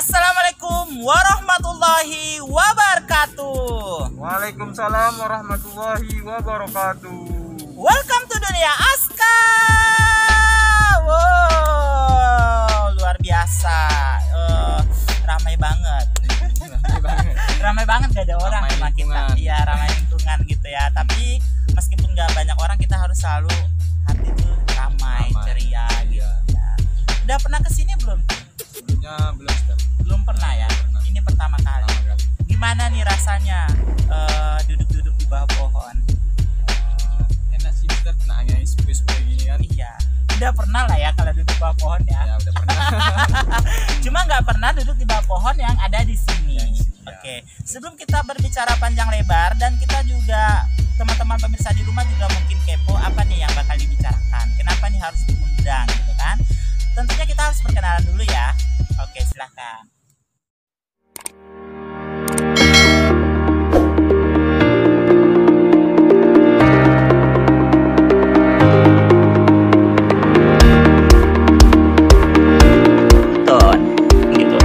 Assalamualaikum warahmatullahi wabarakatuh. Waalaikumsalam warahmatullahi wabarakatuh. Welcome to dunia Aska. Wow, luar biasa. Ramai banget. Ramai banget gak ada orang Ramai sama kita. Iya, ramai lingkungan gitu ya. Tapi meskipun gak banyak orang, kita harus selalu hati tuh ramai, ceria gitu ya. Udah pernah kesini belum? Sebelumnya belum, Ustaz. Belum pernah ya? Ini pertama kali. Gimana nih rasanya duduk-duduk di bawah pohon? Enak sih, Ustaz. Nah, angin space begini kan. Iya, udah pernah lah ya kalau duduk di bawah pohon ya. Ya, udah pernah. Cuma nggak pernah duduk di bawah pohon yang ada di sini. Ya. Oke, sebelum kita berbicara panjang lebar dan kita juga teman-teman pemirsa di rumah juga mungkin kepo apa nih yang bakal dibicarakan. Kenapa nih harus diundang gitu kan? Tentunya kita harus perkenalan dulu ya. Oke, silahkan. Gitu.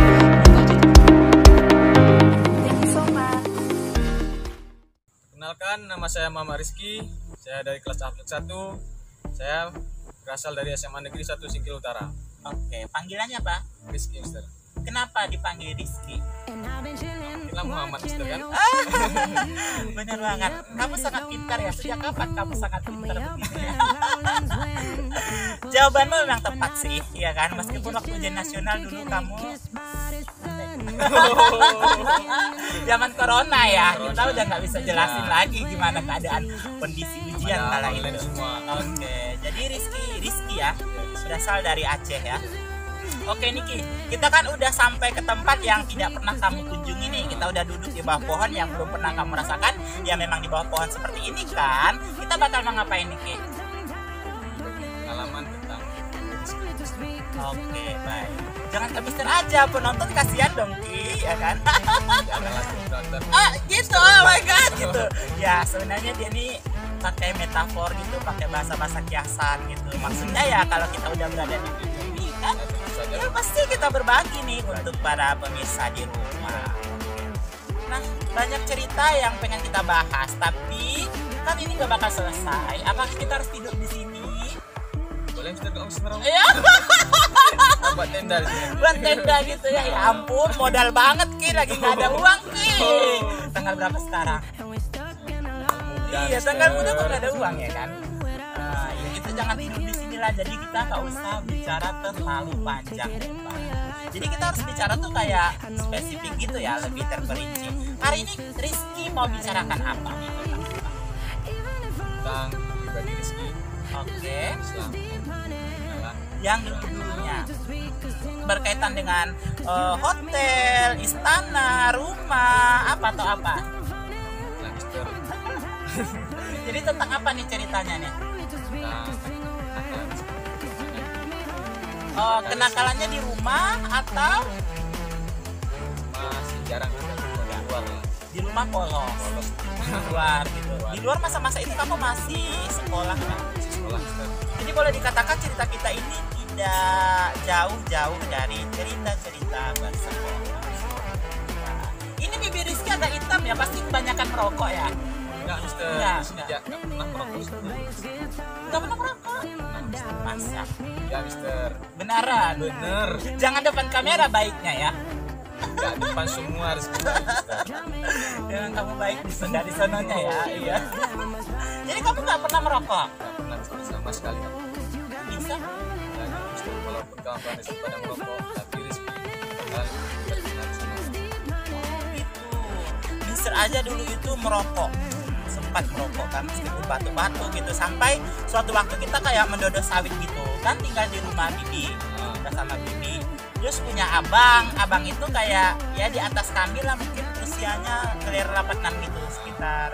Kenalkan, nama saya Mama Rizky. Saya dari kelas Aflik 1. Saya berasal dari SMA Negeri 1 Singkil Utara. Oke, panggilannya apa? Rizky, Ustaz. Kenapa dipanggil Rizky? Kita Muhammad, Ustaz kan? Bener banget. Kamu sangat pintar ya. Sejak kapan kamu sangat pintar begini? Jawabanmu memang tepat sih, ya kan? Meskipun waktu ujian nasional dulu kamu zaman corona ya, kita udah nggak bisa jelasin lagi gimana keadaan kondisi ujian kala itu. Oke, jadi Rizky ya, berasal dari Aceh ya. Oke Niki, kita kan udah sampai ke tempat yang tidak pernah kamu kunjungi nih. Kita udah duduk di bawah pohon yang belum pernah kamu rasakan. Ya memang di bawah pohon seperti ini kan. Kita bakal ngapain Niki? Pengalaman tentang Rizky. Oke, baik. Jangan ke Mister aja, penonton kasihan dong Ki, ya kan? Gitu, oh my god, gitu. Ya sebenarnya dia nih pakai metafor gitu, pakai bahasa-bahasa kiasan gitu. Maksudnya ya kalau kita udah berada di sini kan, ya pasti kita berbagi nih untuk para pemirsa di rumah. Nah, banyak cerita yang pengen kita bahas, tapi kan ini gak bakal selesai. Apakah kita harus tidur di sini? Boleh, Ustaz, kalau sekarang. Iya. Buat tenda di sini. Buat tenda gitu ya. Ya ampun, modal banget Ki, lagi gak ada uang Ki. Tanggal berapa sekarang? Iya, tanggal muda kok gak ada uang ya kan? Nah, ya kita jangan tidur di sini lah. Jadi kita gak usah bicara terlalu panjang. Jadi kita harus bicara tuh kayak spesifik gitu ya, lebih terperinci. Hari ini Rizky mau bicarakan apa? Tentang pribadi Rizky. Oke. Adalah Yang dulunya berkaitan dengan hotel, istana, rumah, apa atau apa? Lancaster. Jadi tentang apa nih ceritanya nih? Tentang kenakalan Rizky. Kenakalannya di rumah atau Masih jarang kita di luar lah. di rumah polos? Di luar gitu. Di luar masa-masa itu kamu masih sekolah kan? Masih sekolah, Ustaz. Jadi boleh dikatakan cerita kita ini tidak jauh-jauh dari cerita-cerita bersekolah. Nah, ini bibir Rizky agak hitam ya, pasti kebanyakan merokok ya? Enggak, Ustaz. Enggak. Di sini enggak pernah merokok, Ustaz. Gak pernah merokok? Masa? Ya, Mister. Beneran? Bener. Jangan depan kamera baiknya ya. Enggak depan semua harus kembali, Mister. Memang kamu baik dari sononya ya. Iya. Jadi kamu gak pernah merokok? Enggak pernah Mister, sama sekali. Bisa? Ya, Mister, walaupun kawan-kawan Rizky pada merokok, tapi Rizky bakalan berkenal sama Gitu. Mister aja dulu itu merokok, sempat merokok kan meskipun batu-batu gitu, sampai suatu waktu kita kayak mendodo sawit gitu kan, tinggal di rumah bibi, kita sama bibi, terus punya abang itu kayak ya di atas kami lah, mungkin usianya kira 86 gitu, sekitar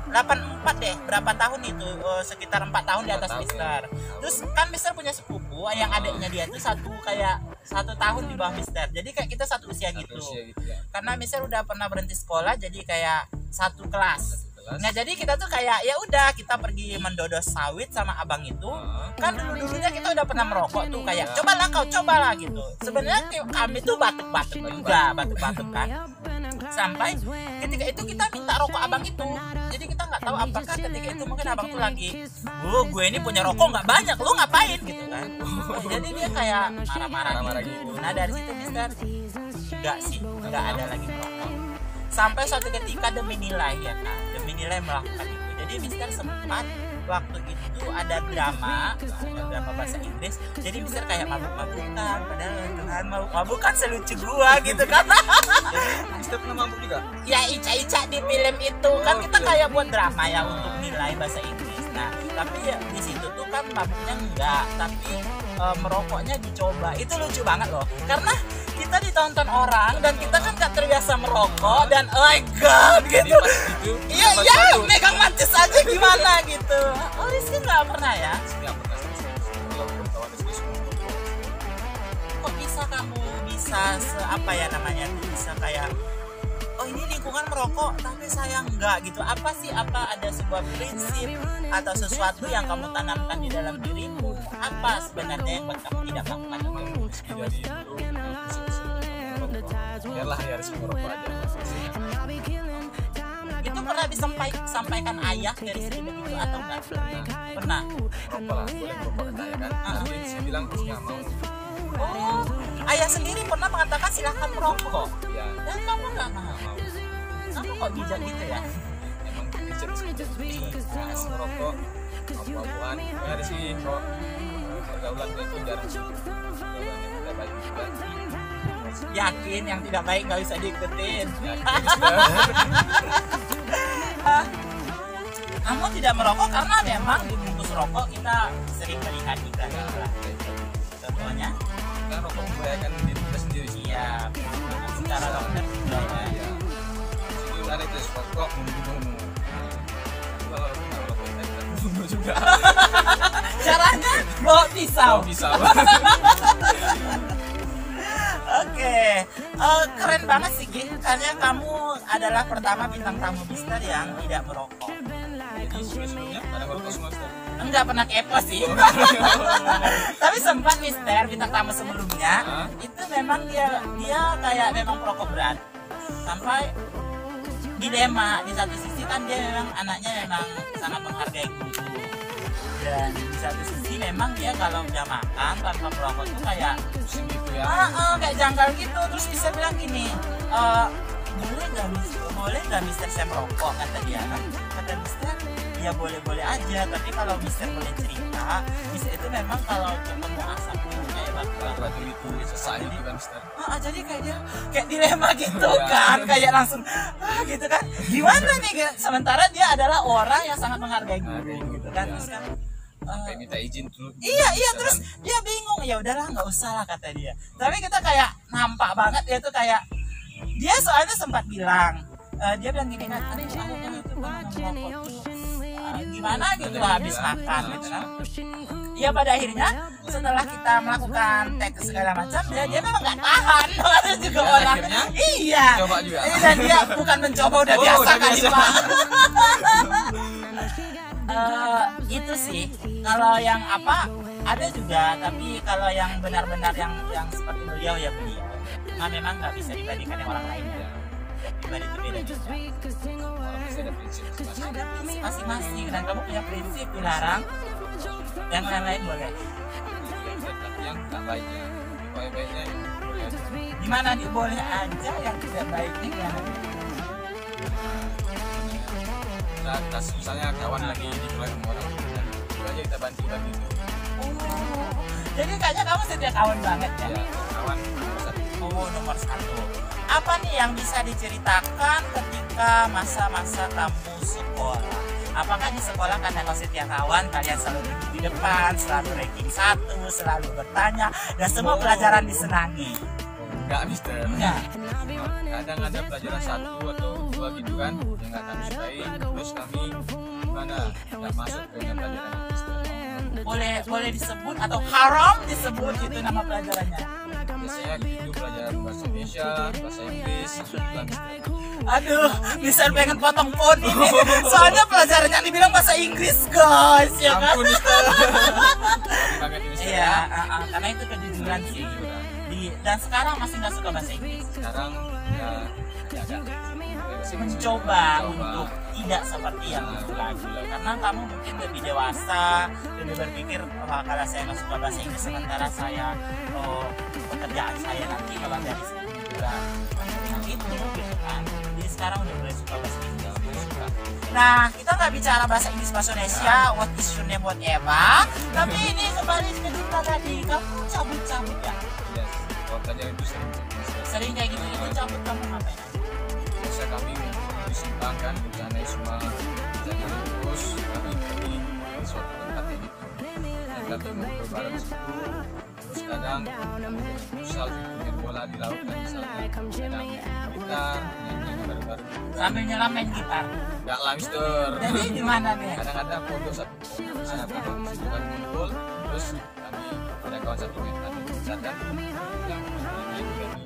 84 deh, berapa tahun itu, sekitar 4 tahun di atas Mister. Terus kan Mister punya sepupu yang adiknya dia tuh kayak 1 tahun di bawah Mister, jadi kayak kita satu usia gitu. Usia gitu ya. Karena Mister udah pernah berhenti sekolah, jadi kayak satu kelas Nah jadi kita tuh kayak ya udah kita pergi mendodos sawit sama abang itu. Kan dulunya kita udah pernah merokok tuh kayak cobalah gitu. Sebenarnya kami tuh batuk-batuk juga, batuk-batuk kan. Sampai ketika itu kita minta rokok abang itu. Jadi kita nggak tahu apakah ketika itu mungkin abang tuh lagi, gue ini punya rokok nggak banyak, lu ngapain gitu kan. Jadi dia kayak marah-marah gitu. Nah dari situ Mister nggak ada lagi merokok. Sampai suatu ketika demi nilai ya kan, demi nilai melakukan itu. Jadi Mister sempat waktu itu ada drama bahasa Inggris. Jadi Mister kayak mabuk-mabukan, padahal Tuhan mabuk-mabukan selucu gua gitu kan. Jadi Mister pernah mabuk juga? Ya Ica di film itu kan kita kayak buat drama ya untuk nilai bahasa Inggris. Nah tapi ya di situ tuh kan mabuknya enggak, tapi merokoknya dicoba. Itu lucu banget loh, karena kita ditonton orang dan kita kan gak terbiasa merokok dan oh my god gitu. Iya megang mantis aja gimana gitu. Oh Rizky nggak pernah ya? Nggak pernah. Kok bisa kamu bisa apa ya namanya tuh bisa kayak oh ini lingkungan merokok tapi saya enggak gitu. Apa sih, apa ada sebuah prinsip atau sesuatu yang kamu tanamkan di dalam dirimu? Apa sebenarnya yang buat kamu tidak melakukan itu? Jadi biarlah ya harus merokok aja. Itu pernah disampaikan ayah dari sini begitu atau enggak? Pernah. Merokok lah, boleh merokok kata ayah kan. Tapi saya bilang terus nggak mau. Oh, ayah sendiri pernah mengatakan silahkan merokok. Ya. Dan kamu nggak mau. Kamu kok bijak gitu ya? Emang bijak sih. Harus merokok, mabuk-mabukan. Ada sih kok pergaulan itu jarang sih. Pergaulan yang tidak baik juga. Yakin yang tidak baik nggak bisa diikutin. Kamu tidak merokok karena memang di bungkus rokok kita sering melihat iklan. Contohnya, kan rokok membahayakan diri kita sendiri sih. iya, secara dokter juga ya. Iya. Itu ada itu rokok membunuh. Kalau rokok kita membunuh juga. Caranya bawa pisau. Bisa. Oke, keren banget sih Gi. Karena kamu adalah pertama bintang tamu Mister yang tidak merokok. Jadi sebelumnya ada merokok semua. Enggak pernah kepo sih. Tapi sempat Mister bintang tamu sebelumnya itu memang dia kayak memang perokok berat. Sampai dilema, di satu sisi kan dia memang anaknya memang sangat menghargai guru. Dan di satu sisi memang dia kalau udah makan tanpa merokok tuh kayak Pusing gitu ya. kayak janggal gitu. Terus bisa bilang gini, boleh nggak Mister saya merokok, kata dia kan. Kata Mister ya boleh aja, tapi kalau Mister boleh cerita, Mister itu memang kalau ketemu asap kayak Batu itu selesai gitu kan Mister. jadi kayak dia kayak dilema gitu kan, kayak langsung gitu kan, gimana nih, sementara dia adalah orang yang sangat menghargai guru gitu kan. Terus kan Kayak minta izin dulu. Iya terus dia bingung, ya udahlah nggak usah lah kata dia. Tapi kita kayak nampak banget dia tuh kayak dia soalnya sempat bilang dia bilang gini kan, aduh itu kan gimana gitu habis makan gitu kan. Ya pada akhirnya setelah kita melakukan tek segala macam dia memang nggak tahan. Ada juga orang iya Coba juga. Dan dia bukan mencoba, udah biasa kali Pak. Itu sih kalau yang apa ada juga, tapi kalau yang benar-benar yang seperti beliau ya beliau memang nggak bisa dibandingkan dengan orang lain ya. Pribadi itu beda juga. Orang pasti ada prinsip Masing-masing, dan kamu punya prinsip dilarang, yang lain-lain boleh. Tapi yang tak baiknya, baik-baiknya boleh. Gimana nih, boleh aja, yang tidak baiknya gimana? Kita misalnya kawan lagi dimulai sama orang, itu aja kita bantu itu. Jadi kayaknya kamu setia kawan banget ya? Ya, kawan nomor satu. Nomor satu. Apa nih yang bisa diceritakan ketika masa-masa kamu sekolah? Apakah di sekolah karena kau setia kawan, kalian selalu duduk di depan, selalu ranking 1, selalu bertanya, dan semua pelajaran disenangi? Enggak Mister. Enggak. Kadang ada pelajaran 1 atau 2 gitu kan yang nggak kami sukai, terus kami gimana nggak masuk ke pelajaran itu Mister. boleh disebut atau haram disebut itu nama pelajarannya? Biasanya itu pelajaran bahasa Indonesia, bahasa Inggris, dan Aduh, bisa pengen potong pon ini. Soalnya pelajarannya dibilang bahasa Inggris, guys, ya kan? ampun Mister. Banget ini Mister. Iya, karena itu kejujuran sih. Dan sekarang masih nggak suka bahasa Inggris. Sekarang ya agak Mencoba untuk tidak seperti yang dulu lagi, karena kamu mungkin lebih dewasa, lebih berpikir kalau saya nggak suka bahasa Inggris sementara saya pekerjaan saya nanti kalau dari sini juga itu gitu kan. Jadi sekarang udah mulai suka bahasa Inggris. Nah, kita nggak bicara bahasa Inggris bahasa Indonesia, what is your name, whatever. Tapi ini kembali ke cerita tadi, kamu cabut-cabut ya? Yes. Kalau pelajaran itu Sering kayak gitu, itu cabut kamu ngapain? biasa kami disimpang kan kerjanya semua jadi terus kami pergi ke suatu tempat ini dan kami ngobrol bareng di situ. Terus kadang misal main bola di laut kan misalnya kadang gitar nyanyi bareng-bareng Sambil nyelam main gitar. nggak lah Mister. Jadi di mana nih? Kadang ada foto satu sana foto di situ kan ngumpul terus kami ada kawan satu yang bercanda yang nyanyi kami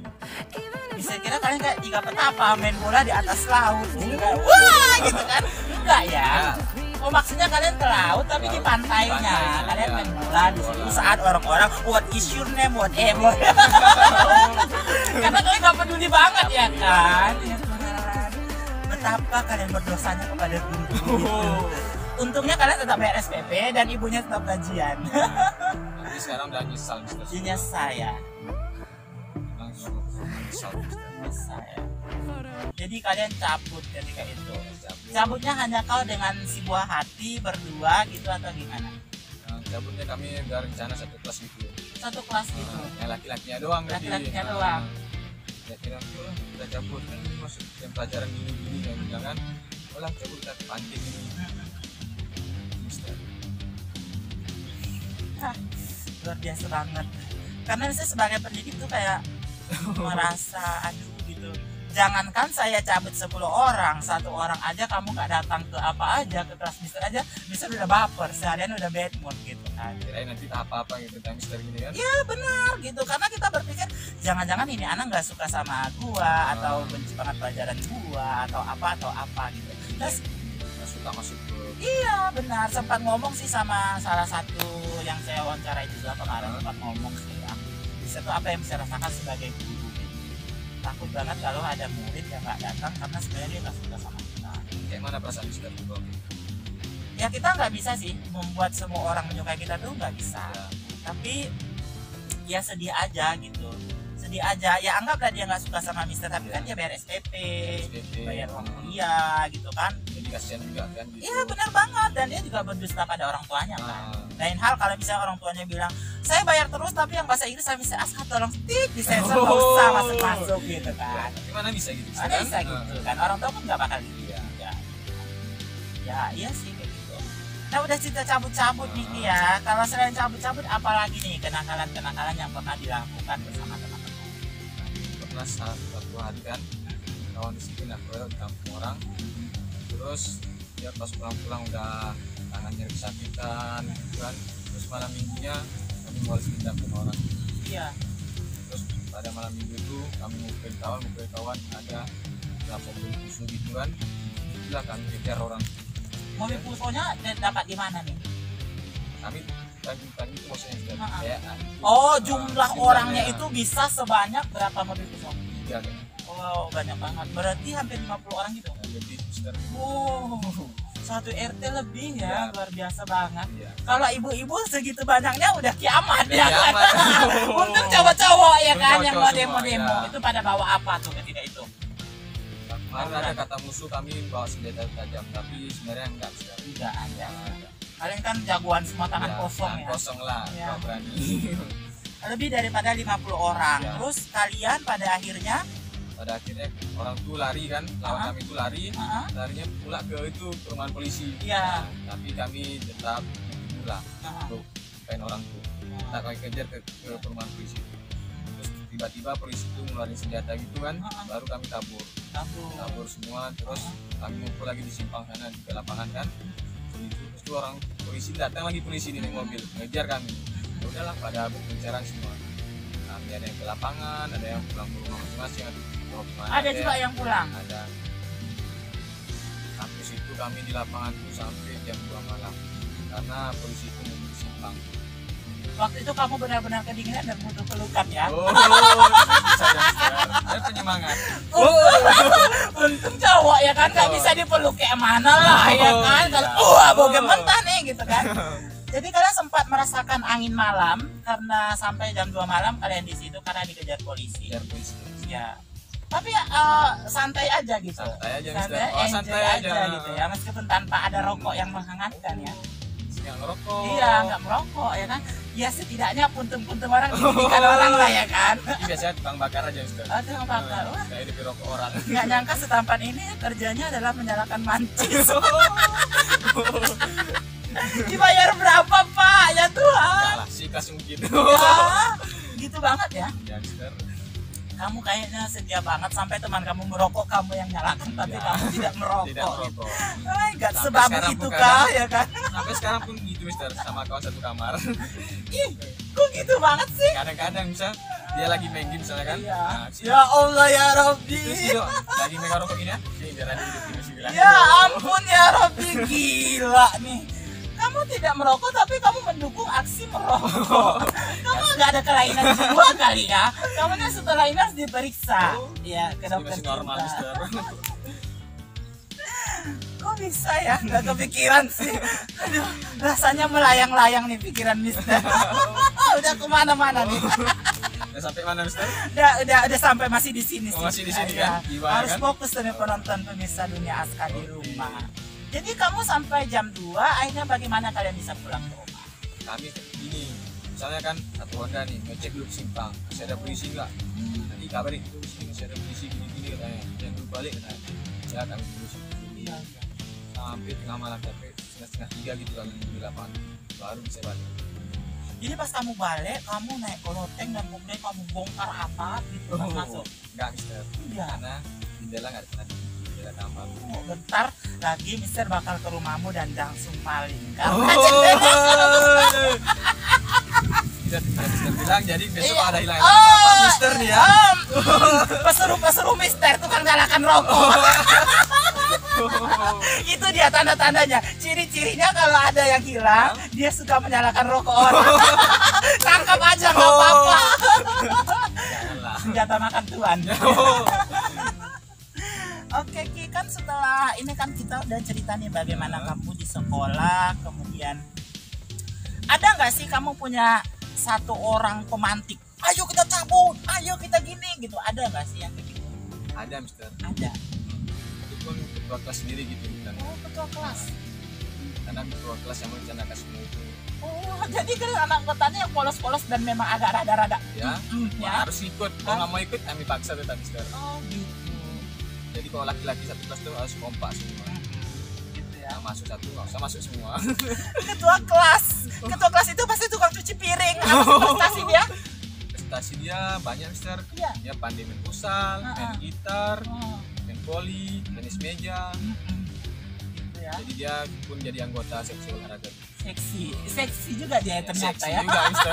Bisa kira kalian kayak tiga petapa main bola di atas laut gitu kan. Wah gitu kan. Enggak ya. Oh maksudnya kalian ke laut tapi di pantainya. Kalian main bola di situ saat orang-orang what is your name, whatever. Karena kalian gak peduli banget ya kan. Ya, Tuhan. Betapa kalian berdosanya kepada guru-guru itu. Untungnya kalian tetap bayar SPP dan ibunya tetap gajian. Jadi sekarang udah nyesal Mister. Jadinya saya. Langsung nyesal Mister. Saya. Jadi kalian cabut ketika itu. Cabutnya hanya kau dengan si buah hati berdua gitu atau gimana? Nah, cabutnya kami udah rencana satu kelas gitu. Satu kelas gitu. Yang laki-lakinya doang. Laki-lakinya doang. Ya kira kita cabut kan masuk yang pelajaran gini-gini yang bilang kan. Olah cabut kita ke pantai ini. Mister. Hah, luar biasa banget. Karena saya sebagai pendidik tuh kayak merasa aduh gitu. Jangankan saya cabut 10 orang, 1 orang aja kamu gak datang ke apa aja, ke kelas Mister aja, Mister udah baper, seharian udah bad mood gitu kan. Kirain nanti apa-apa gitu tentang Mister gini kan. Iya benar gitu, karena kita berpikir jangan-jangan ini anak nggak suka sama gua atau benci banget pelajaran gua atau apa gitu. Terus Nggak suka masuk ke iya benar, sempat ngomong sih sama salah satu yang saya wawancarai juga kemarin, sempat ngomong sih ya. Bisa tuh apa yang bisa rasakan sebagai guru gitu. Takut banget kalau ada murid yang nggak datang karena sebenarnya dia nggak suka sama kita. kayak mana perasaan Mister itu? Ya kita nggak bisa sih membuat semua orang menyukai kita tuh nggak bisa. Ya, Tapi ya sedih aja gitu, sedih aja ya, anggaplah dia nggak suka sama Mister tapi kan dia bayar SPP, bayar uang kuliah gitu kan. jadi kasihan juga kan gitu. Iya benar banget, dan dia juga berdusta pada orang tuanya kan. Lain hal kalau misalnya orang tuanya bilang saya bayar terus tapi yang bahasa Inggris saya bisa Aska tolong disensor nggak usah masuk gitu kan. Gimana bisa gitu? Ada bisa gitu kan, orang tua kan nggak bakal gitu ya. Ya iya sih kayak gitu. Nah udah cerita cabut-cabut nih ya. Kalau selain cabut-cabut apalagi nih kenakalan-kenakalan yang pernah dilakukan bersama teman-teman? Pernah satu hari kan kawan di sini aku di kampung orang, terus dia pas pulang-pulang udah tangannya kesakitan gitu kan, terus malam minggunya kami mau pindah ke orang. Iya. Terus pada malam minggu itu kami ngumpulin kawan ada berapa puluh musuh gitu kan, itulah kami kejar orang. Mobil pusonya dapat di mana nih? Kami tadi itu maksudnya sudah Ah. kayak Oh jumlah orangnya itu bisa sebanyak berapa mobil puso? 3 kan. Oh banyak banget. Berarti hampir 50 orang gitu. Jadi Mister. Wow. Satu RT lebih ya, Ya. luar biasa banget. Iya. Kalau ibu-ibu segitu banyaknya udah kiamat Udah ya kan. kiamat. Untung cowok-cowok ya Untung kan yang mau cowok semua, demo-demo. ya. Itu pada bawa apa tuh ketika itu? Kemarin ada kata musuh kami bawa senjata tajam, tapi sebenarnya enggak Mister. Tidak ada. Kalian kan jagoan semua tangan kosong tangan ya. kosong lah, Ya. nggak berani. Lebih daripada 50 orang. Ya. Terus kalian pada akhirnya Pada akhirnya orang tuh lari kan, lawan Ah. kami itu lari, ah, larinya pula ke itu perumahan polisi. Iya. Nah, tapi kami tetap pulang ah, untuk kain orang tuh. Kita kami kejar ke perumahan polisi. Terus tiba-tiba polisi itu ngeluarin senjata gitu kan, Ah. baru kami kabur kabur. semua. Terus kami ngumpul lagi di simpang sana di lapangan kan. Terus tuh orang polisi datang lagi, polisi di naik mobil ngejar kami. Ya udahlah, pada berpencaran semua. Kami ada yang ke lapangan, ada yang pulang ke rumah masing-masing. Ada juga yang pulang. Ada. Sampai situ kami di lapangan tuh sampai jam 2 malam karena polisi itu mau simpang. Waktu itu kamu benar-benar kedinginan dan butuh pelukan ya. Oh, bisa ya, ada penyemangat. Untung cowok ya kan, nggak bisa dipeluk kayak mana lah ya kan. Kalau wah boga mentah nih gitu kan. Jadi kalian sempat merasakan angin malam karena sampai jam 2 malam kalian di situ karena dikejar polisi. Kejar polisi. Ya. Tapi santai aja gitu. Santai aja, santai, Mister. Oh, santai aja gitu ya, meskipun tanpa ada rokok yang menghangatkan ya. Nggak ngerokok. Iya, nggak merokok ya kan. Ya setidaknya puntung-puntung orang dididikan orang lah ya kan. Ini biasanya tukang bakar aja, Mister. Oh, tukang bakar. Wah, Kayak di rokok orang. nggak nyangka setampan ini kerjanya adalah menyalakan mancis. Dibayar berapa Pak? Ya Tuhan. Kalah sih kasih mungkin. Ya, gitu banget ya. Ya, Mister. Kamu kayaknya setia banget sampai teman kamu merokok, kamu yang nyalakan tapi Ya. kamu tidak merokok. Tidak merokok. Oh my God, Sampai sebab sekarang itu pun kah kadang- ya kan? Sampai sekarang pun gitu, Mister, sama kawan satu kamar. Ih, kok gitu banget sih? Kadang-kadang bisa dia lagi main game misalnya kan. Iya. Nah, Ya Allah ya Robbi. terus gitu lagi megang rokok ini ya. Ini biar ada hidup sih bilang. Ya ampun ya Robbi, gila nih. Kamu tidak merokok tapi kamu mendukung aksi merokok. Kamu nggak ada kelainan jiwa kali ya? Kamu setelah ini harus diperiksa. Ya ke dokter Masih normal, kita. Mister. Kok bisa ya? Nggak kepikiran sih. Aduh, rasanya melayang-layang nih pikiran Mister. Udah kemana-mana nih. Udah sampai mana, Mister? Udah sampai masih di sini Oh, sih. masih di sini Ya, kan? Gimana harus kan? fokus dengan penonton pemirsa Dunia Aska di rumah. Jadi kamu sampai jam 2, akhirnya bagaimana kalian bisa pulang ke rumah? Kami ini misalnya kan satu Honda nih ngecek dulu simpang masih ada polisi nggak, nanti kabarin itu sini masih ada polisi gini katanya, yang dulu balik katanya. Ya kami terus sampai tengah malam, sampai setengah 3 gitu kami di lapangan baru bisa balik. Jadi pas kamu balik, kamu naik ke loteng dan kemudian kamu bongkar apa gitu pas masuk? Enggak, Mister, Iya. karena jendela nggak ada, jendela kamar. Oh, bentar lagi Mister bakal ke rumahmu dan langsung maling. Mister bilang jadi besok Iya. ada hilang apa Mister nih ya. Pesuruh Mister tukang nyalakan rokok. Itu dia tanda-tandanya, ciri-cirinya kalau ada yang hilang dia suka menyalakan rokok orang. Tangkap aja nggak apa-apa. Janganlah. Senjata makan tuan. Oh. Oke Ki, kan setelah ini kan kita udah cerita nih bagaimana kamu di sekolah, kemudian ada nggak sih kamu punya satu orang pemantik? Ayo kita cabut, ayo kita gini gitu. Ada nggak sih yang begitu? Ada, Mister. Ada. Itu pun ketua kelas sendiri gitu kan. Oh, ketua kelas. Karena ketua kelas yang merencanakan semua itu. Oh, jadi kan anak kotanya yang polos-polos dan memang agak rada-rada. Ya, Ya. harus ikut. Kalau nggak mau ikut, kami paksa tetap, Mister. Oh, gitu. Jadi kalau laki-laki satu kelas tuh harus kompak semua. Gitu ya. Yang masuk satu nggak usah masuk semua. Ketua kelas. Ketua kelas itu pasti tukang cuci piring. Apa sih prestasi dia? Prestasi dia banyak, Mister. Iya. Dia pandai main futsal, main gitar, Oh. main voli, tenis meja. Gitu ya. Jadi dia pun jadi anggota seksi olahraga. Seksi juga dia ternyata Seksi ya. juga, Mister.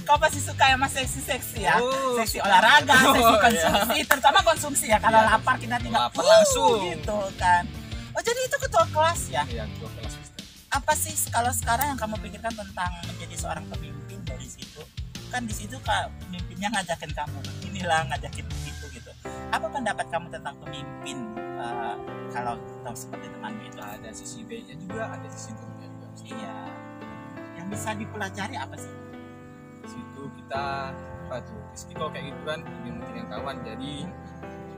Kau pasti suka yang mas seksi ya. Oh, Seksi suka. olahraga, seksi Oh, konsumsi, terutama konsumsi ya. Kalau Iya, lapar kita tidak lapar langsung. gitu kan. Oh jadi itu ketua kelas ya. Iya, ketua kelas, Mister. Apa sih kalau sekarang yang kamu pikirkan tentang menjadi seorang pemimpin dari situ? Kan di situ Kak, pemimpinnya ngajakin kamu inilah, ngajakin begitu gitu. Apa pendapat kamu tentang pemimpin kalau seperti temanmu itu? Ada sisi B-nya juga, ada sisi buruknya juga, Mister. Iya. Yang bisa dipelajari apa sih? Di situ kita apa tuh, Rizky kalau kayak gitu kan lebih penting yang kawan, jadi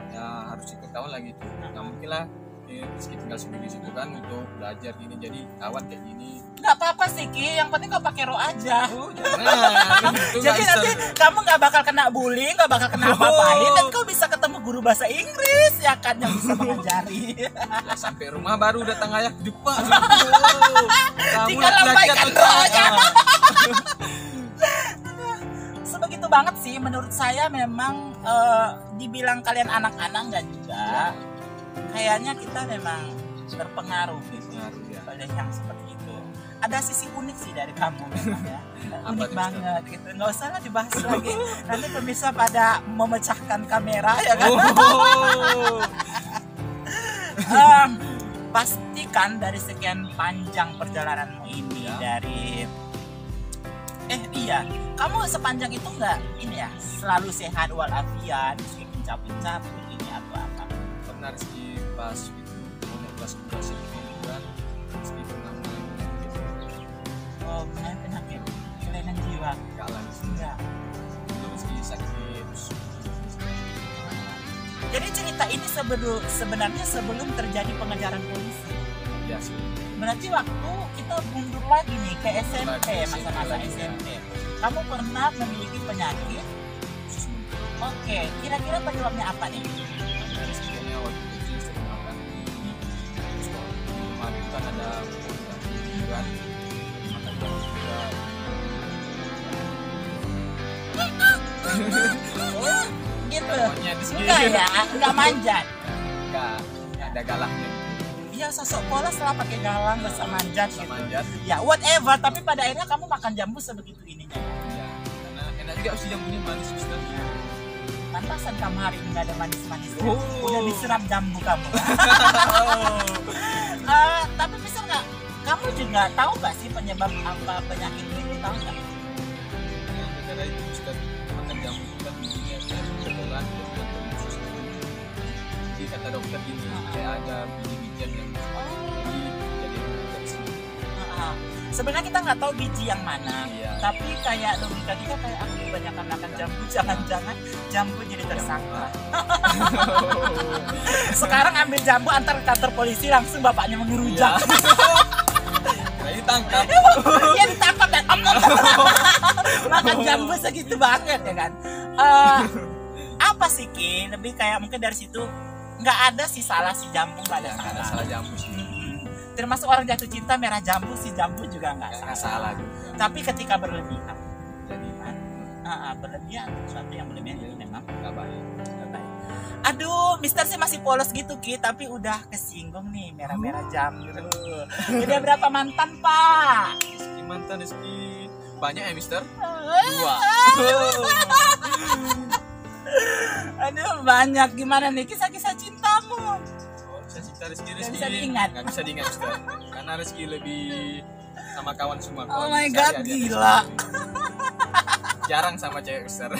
ya harus ikut kawan lagi tuh. Nggak mungkin lah Rizky tinggal sendiri di situ kan untuk belajar gini, jadi kawan kayak gini. Nggak apa-apa sih Ki, yang penting kau pakai roh aja. Oh jangan. Itu Jadi nggak nanti bisa. kamu nggak bakal kena bullying, nggak bakal kena Oh. apa-apain, dan kau bisa ketemu guru bahasa Inggris ya kan yang bisa mengajari. Ya, sampai rumah baru datang ayah ke depan. Tinggal lambaikan rohnya. Sebegitu banget sih menurut saya memang dibilang kalian anak-anak nggak juga. Kayaknya kita memang terpengaruh gitu Pengaruh, ya. oleh yang seperti itu. Ada sisi unik sih dari kamu memang ya. Apa Unik tuh, banget gitu. Nggak usah lah dibahas lagi. Nanti pemirsa pada memecahkan kamera ya kan. Oh. Pastikan dari sekian panjang perjalananmu ini Ya. dari iya, kamu sepanjang itu nggak ini ya selalu sehat walafiat, meski mencabut-cabut ini atau apa? Pernah Rizky pas itu mau kelas 12 itu kan Rizky pernah mulai penyakit Oh, punya penyakit kelainan jiwa. kalah Enggak. itu Rizky sakit terus Jadi cerita ini sebenarnya sebelum terjadi pengejaran polisi. ya sih. Berarti waktu kita mundur lagi nih ke SMP, masa-masa lagi, ya. SMP. Kamu pernah memiliki penyakit? Khusus muntah. Oke, kira-kira penyebabnya apa nih? Dari sekiannya waktu kecil sering makan terus kalau kemarin kan ada kan makan jam juga Oh, gitu. namanya di sini Enggak ya, enggak manjat. enggak ada galaknya Iya, sosok polos lah pakai galang, gak usah manjat bisa gitu. manjat Ya, whatever, tapi pada akhirnya kamu makan jambu sebegitu ininya. ya karena enak juga sih jambunya manis Mister. Pantasan kamu hari ini gak ada manis-manisnya. Oh. Udah diserap jambu kamu. Tapi bisa nggak? Kamu juga tahu nggak sih penyebab apa penyakit ini? Tahu nggak? Yang negara itu Mister makan jambu itu kan bijinya kebetulan khusus jadi kata dokter gini kayak ada biji-bijian yang jadi infeksi. Sebenarnya kita nggak tahu biji yang mana, Iya. tapi kayak logika kita kayak aku kebanyakan makan jambu, jangan-jangan jambu jadi tersangka. Sekarang ambil jambu antar ke kantor polisi langsung bapaknya mengerujak. Nah ini tangkap. Iya ditangkap dan makan jambu segitu banget ya kan. Apa sih Ki? Lebih kayak mungkin dari situ nggak ada sih salah si jambu, nggak ada Ya, nggak ada salah. salah jambu sih. Termasuk orang jatuh cinta merah jambu si jambu juga nggak Nggak salah. salah juga. Tapi ketika berlebihan, Jadi berlebihan sesuatu yang berlebihan itu memang nggak baik. nggak baik. Aduh, Mister sih masih polos gitu Ki, tapi udah kesinggung nih merah-merah jambu. Udah berapa mantan Pak? Rizky mantan Rizky banyak ya Mister? Dua. 2. Aduh banyak, gimana nih kisah-kisah cintamu? Oh, bisa cerita Rizky Nggak bisa diingat. Nggak bisa diingat Mister. Karena Rizky lebih sama kawan semua. Oh Kawan my sehari-hari god, ada gila. jarang sama cewek Mister.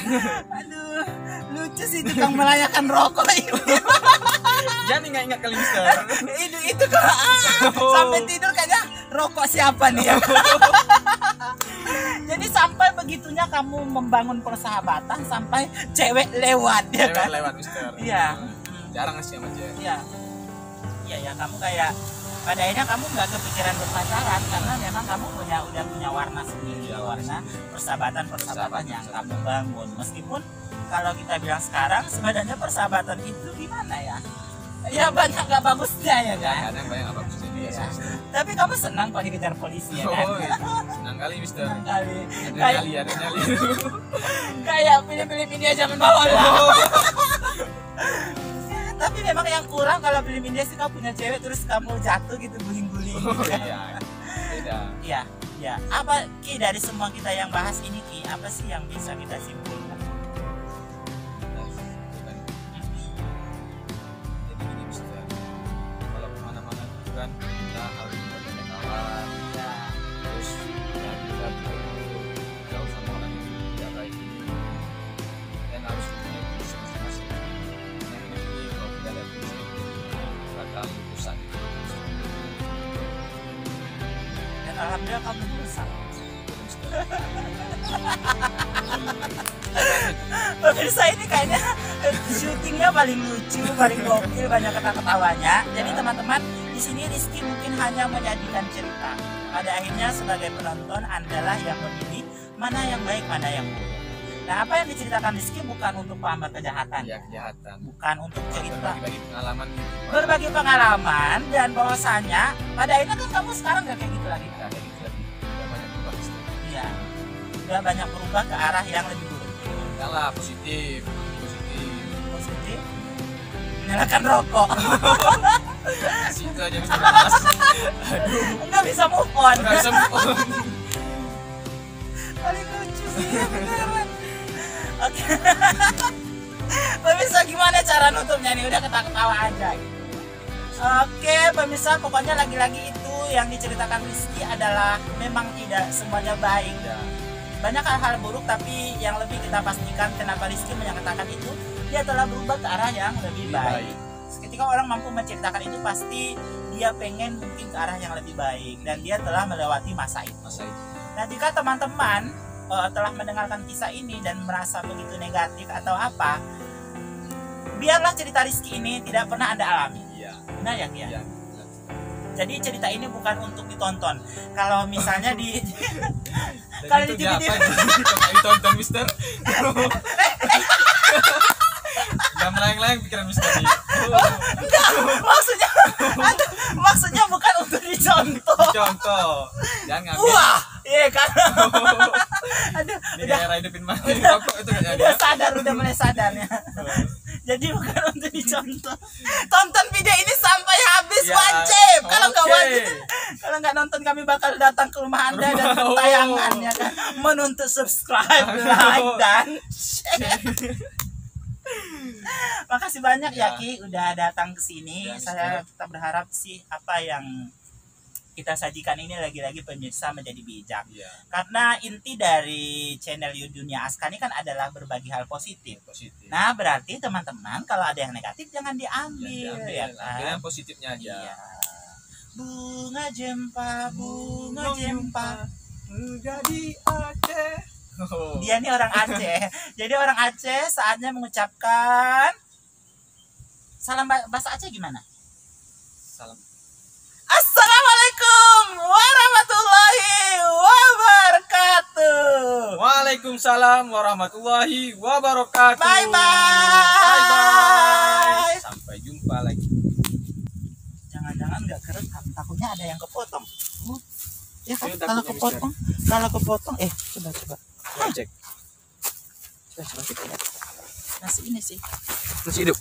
Aduh, lucu sih tukang melayakan rokok ini. Jangan ingat-ingat kali Mister. itu kok sampai tidur kayaknya rokok siapa nih ya? Jadi sampai begitunya kamu membangun persahabatan sampai cewek lewat ya Cewek kan? lewat Mister. Iya. Jarang sih sama cewek. Iya. Iya ya, kamu kayak pada akhirnya kamu nggak kepikiran berpacaran karena memang kamu udah punya warna sendiri, Iya, warna persahabatan Persahabatan, yang persahabatan. kamu bangun. Meskipun kalau kita bilang sekarang sebenarnya persahabatan itu gimana ya? Ya banyak nggak bagusnya ya kan? Kadang banyak apa sih dia Iya. Mister. Tapi kamu senang kok dikejar polisi ya kan? Oh, senang kali Mister. Senang kali. Ada Kayak nyali, ada nyali. kayak film-film India zaman bawah lah. Tapi memang yang kurang kalau film India sih kamu punya cewek terus kamu jatuh gitu guling-guling. Oh gitu. iya, beda. Iya, iya. Apa Ki dari semua kita yang bahas ini Ki, apa sih yang bisa kita simpulkan? Jadi gini Mister, kalau kemana-mana itu kan kita harus banyak kawan, Ya, terus ya kita perlu jauh sama orang yang tidak baik ini, dan harus punya visi masing-masing. Yang ini kalau tidak ada visi bakal rusak gitu. dan alhamdulillah kamu berusaha. Mister. Pemirsa ini kayaknya syutingnya paling lucu, paling gokil, banyak ketawa-ketawanya. Jadi teman-teman, di sini Rizky mungkin hanya menyajikan cerita. Pada akhirnya sebagai penonton Andalah yang memilih mana yang baik, mana yang buruk. Nah, apa yang diceritakan Rizky bukan untuk pamer kejahatan, Ya kejahatan. bukan untuk cerita Berbagi pengalaman gitu. berbagi pengalaman dan bahwasanya pada akhirnya kan kamu sekarang gak kayak gitu lagi. Ya, kayak gitu lagi. Udah banyak berubah Mister. Iya, udah banyak berubah ke arah yang lebih buruk. Enggak lah, positif. Positif, menyalakan rokok. Situ aja bisa bahas. Nggak bisa move on. Nggak bisa move on. Paling lucu sih ya, beneran. Oke. Pemirsa, gimana cara nutupnya nih? Udah ketawa aja gitu. Oke pemirsa, pokoknya lagi-lagi itu yang diceritakan Rizky adalah memang tidak semuanya baik ya. Banyak hal-hal buruk, tapi yang lebih kita pastikan kenapa Rizky menyatakan itu, dia telah berubah ke arah yang lebih baik. Ketika orang mampu menceritakan itu, pasti dia pengen mungkin ke arah yang lebih baik, dan dia telah melewati masa itu. Nah, jika teman-teman telah mendengarkan kisah ini dan merasa begitu negatif atau apa, biarlah cerita Rizky ini tidak pernah Anda alami. Benar ya, Kia? Jadi cerita ini bukan untuk ditonton. Kalau misalnya di kalau di TV ditonton Mister. Gak melayang-layang pikiran Mister. Enggak, maksudnya bukan untuk dicontoh. Contoh. Jangan ngambil. Wah, iya kan. Aduh, udah hidupin mati. Udah mulai sadar ya. Jadi bukan untuk dicontoh. Tonton video ini sampai habis ya, wajib. Kalau nggak wajib, kalau nggak nonton kami bakal datang ke rumah Anda dan tayangan ya kan. Menuntut subscribe, like dan share. Makasih banyak ya Ki udah datang ke sini. Saya tetap berharap sih apa yang kita sajikan ini lagi-lagi pemirsa menjadi bijak. Karena inti dari channel Dunia Aska ini kan adalah berbagi hal positif. Nah, berarti teman-teman kalau ada yang negatif jangan diambil ya kan. Ambil yang positifnya aja. Iya. Bunga jempa menjadi Aceh. Dia nih orang Aceh. Jadi orang Aceh saatnya mengucapkan salam. Bahasa Aceh gimana? Salam. Assalamualaikum warahmatullahi wabarakatuh. Waalaikumsalam warahmatullahi wabarakatuh. Bye bye. Bye bye. Sampai jumpa lagi. Jangan-jangan nggak kerekam, takutnya ada yang kepotong. Ya kan, kalau kepotong, coba. Cek. Coba kita lihat. Nasi ini sih. Masih hidup.